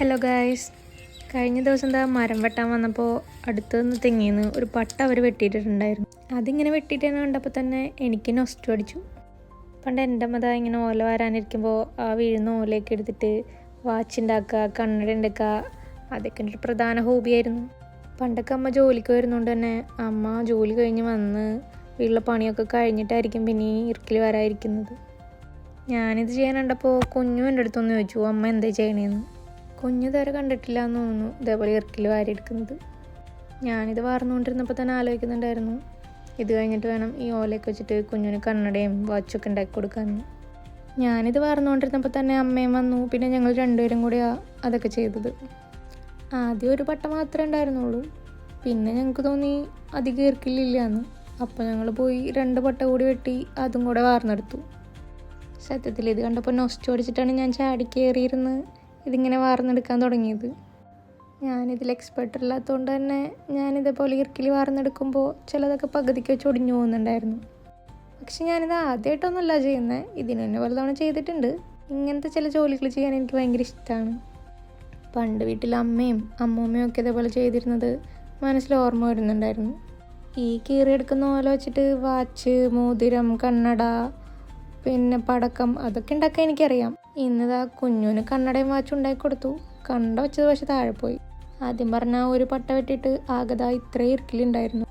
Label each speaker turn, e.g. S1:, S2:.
S1: Hello guys, കഴിഞ്ഞ ദിവസം എന്താ മരം വെട്ടാൻ വന്നപ്പോൾ അടുത്തുനിന്ന് തെങ്ങിന്ന് ഒരു പട്ട അവർ വെട്ടിയിട്ടുണ്ടായിരുന്നു. അതിങ്ങനെ വെട്ടിയിട്ട് കണ്ടപ്പോൾ തന്നെ എനിക്ക് നൊസ്റ്റു അടിച്ചു. പണ്ട് എൻ്റെ അമ്മ ഇങ്ങനെ ഓല വരാനിരിക്കുമ്പോൾ ആ വീഴുന്ന ഓലയൊക്കെ എടുത്തിട്ട് വാച്ചുണ്ടാക്കുക, കണ്ണട ഉണ്ടാക്കുക, അതൊക്കെ എൻ്റെ ഒരു പ്രധാന ഹോബിയായിരുന്നു. പണ്ടൊക്കെ അമ്മ ജോലിക്ക് വരുന്നതുകൊണ്ട് തന്നെ അമ്മ ജോലി കഴിഞ്ഞ് വന്ന് വീട്ടിലെ പണിയൊക്കെ കഴിഞ്ഞിട്ടായിരിക്കും പിന്നെ ഈ ഇറുക്കിൽ വരാതിരിക്കുന്നത്. ഞാനിത് ചെയ്യാൻ കണ്ടപ്പോൾ കുഞ്ഞു എൻ്റെ അടുത്തൊന്ന് ചോദിച്ചു, അമ്മ എന്താ ചെയ്യണേന്ന്. കുഞ്ഞു തരെ കണ്ടിട്ടില്ല എന്ന് തോന്നുന്നു ഇതേപോലെ ഇറുക്കിൽ വാരിയെടുക്കുന്നത്. ഞാനിത് വാർന്നുകൊണ്ടിരുന്നപ്പോൾ തന്നെ ആലോചിക്കുന്നുണ്ടായിരുന്നു, ഇത് കഴിഞ്ഞിട്ട് വേണം ഈ ഓലയൊക്കെ വെച്ചിട്ട് കുഞ്ഞിന് കണ്ണടയും വാച്ചൊക്കെ ഉണ്ടാക്കി കൊടുക്കാമെന്ന്. ഞാനിത് വാർന്നുകൊണ്ടിരുന്നപ്പോൾ തന്നെ അമ്മയും വന്നു. പിന്നെ ഞങ്ങൾ രണ്ടുപേരും കൂടിയാണ് അതൊക്കെ ചെയ്തത്. ആദ്യം ഒരു പട്ട മാത്രമേ ഉണ്ടായിരുന്നുള്ളൂ. പിന്നെ ഞങ്ങൾക്ക് തോന്നി അധികം ഇറുക്കിലില്ലാന്ന്. അപ്പോൾ ഞങ്ങൾ പോയി 2 പട്ട കൂടി വെട്ടി അതും കൂടെ വാർന്നെടുത്തു. സത്യത്തിൽ ഇത് കണ്ടപ്പോൾ നൊസ്റ്റു അടിച്ചിട്ടാണ് ഞാൻ ചാടി കയറിയിരുന്ന് ഇതിങ്ങനെ വാർന്നെടുക്കാൻ തുടങ്ങിയത്. ഞാനിതിൽ എക്സ്പെർട്ട് അല്ലാത്തതുകൊണ്ട് തന്നെ ഞാനിതേപോലെ ഇറുക്കിൽ വാർന്നെടുക്കുമ്പോൾ ചിലതൊക്കെ പകുതിക്ക് വെച്ച് ഒടിഞ്ഞു പോകുന്നുണ്ടായിരുന്നു. പക്ഷെ ഞാനിത് ആദ്യമായിട്ടൊന്നുമല്ല ചെയ്യുന്നത്, ഇതിന് തന്നെ പലതവണ ചെയ്തിട്ടുണ്ട്. ഇങ്ങനത്തെ ചില ജോലികൾ ചെയ്യാൻ എനിക്ക് ഭയങ്കര ഇഷ്ടമാണ്. പണ്ട് വീട്ടിൽ അമ്മയും അമ്മൂമ്മയും ഒക്കെ ഇതേപോലെ ചെയ്തിരുന്നത് മനസ്സിൽ ഓർമ്മ വരുന്നുണ്ടായിരുന്നു. ഈ കീറിയെടുക്കുന്ന ഓല വെച്ചിട്ട് വാച്ച്, മോതിരം, കണ്ണട, പിന്നെ പടക്കം, അതൊക്കെ ഉണ്ടാക്കാൻ എനിക്കറിയാം. ഇന്നിതാ കുഞ്ഞുന് കണ്ണടയും വാച്ചും ഉണ്ടാക്കി കൊടുത്തു. കണ്ട വെച്ചത് പക്ഷെ താഴെ പോയി. ആദ്യം പറഞ്ഞ ഒരു പട്ട വെട്ടിയിട്ട് ആകതാ ഇത്രയും ഇറുക്കിലുണ്ടായിരുന്നു.